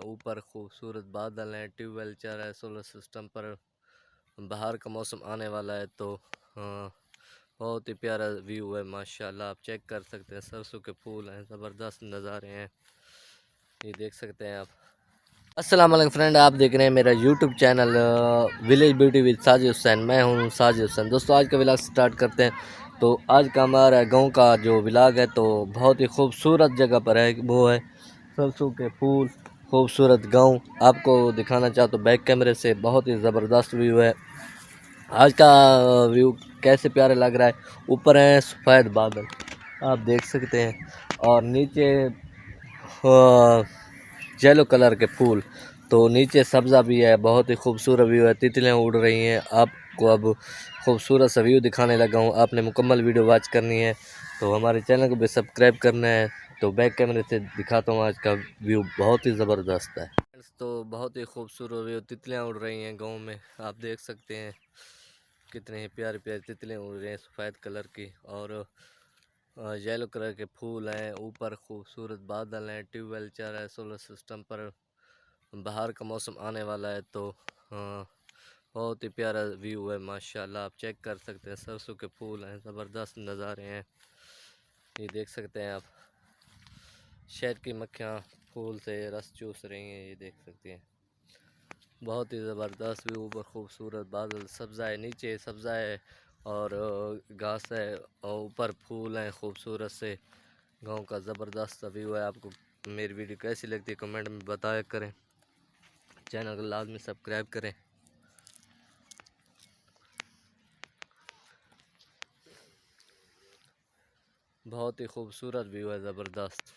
ऊपर खूबसूरत बादल हैं, ट्यूबवेल चल रहा है सोलर सिस्टम पर। बाहर का मौसम आने वाला है तो बहुत ही प्यारा व्यू है माशाल्लाह। आप चेक कर सकते हैं, सरसों के फूल हैं, ज़बरदस्त नज़ारे हैं, ये देख सकते हैं आप। अस्सलाम वालेकुम फ्रेंड, आप देख रहे हैं मेरा YouTube channel village beauty with Sajid Hussain. मैं हूं साजिद हुसैन। दोस्तों आज का व्लॉग स्टार्ट करते हैं। तो आज का हमारा गांव का जो व्लॉग है तो बहुत ही खूबसूरत जगह पर है, वो है सरसों के फूल, खूबसूरत गांव। आपको दिखाना चाहता हूँ बैक कैमरे से, बहुत ही ज़बरदस्त व्यू है। आज का व्यू कैसे प्यारा लग रहा है। ऊपर है सफ़ेद बादल, आप देख सकते हैं, और नीचे येलो कलर के फूल, तो नीचे सब्ज़ा भी है। बहुत ही खूबसूरत व्यू है, तितलियाँ उड़ रही हैं। आपको अब खूबसूरत सा व्यू दिखाने लगा हूँ। आपने मुकम्मल वीडियो वॉच करनी है तो हमारे चैनल को भी सब्सक्राइब करना है। तो बैक कैमरे से दिखाता हूँ आज का व्यू, बहुत ही ज़बरदस्त है। तो बहुत ही खूबसूरत व्यू, तितलियाँ उड़ रही हैं गाँव में, आप देख सकते हैं कितने ही प्यारे प्यारे तितलियाँ उड़ रही हैं सफ़ेद कलर की, और येलो कलर के फूल हैं। ऊपर खूबसूरत बादल हैं, ट्यूबवेल चल रहा है सोलर सिस्टम पर। बाहर का मौसम आने वाला है तो बहुत ही प्यारा व्यू है माशाल्लाह। आप चेक कर सकते हैं, सरसों के फूल हैं, ज़बरदस्त नज़ारे हैं, ये देख सकते हैं आप। शहद की मक्खियाँ फूल से रस चूस रही हैं, ये देख सकते हैं। बहुत ही ज़बरदस्त व्यू, ऊपर खूबसूरत बादल, सब्ज़ा है, नीचे सब्ज़ा है और घास है, और ऊपर फूल हैं खूबसूरत से। गांव का ज़बरदस्त व्यू है। आपको मेरी वीडियो कैसी लगती है कमेंट में बताया करें। चैनल को लाजमी सब्सक्राइब करें। बहुत ही खूबसूरत व्यू है, ज़बरदस्त।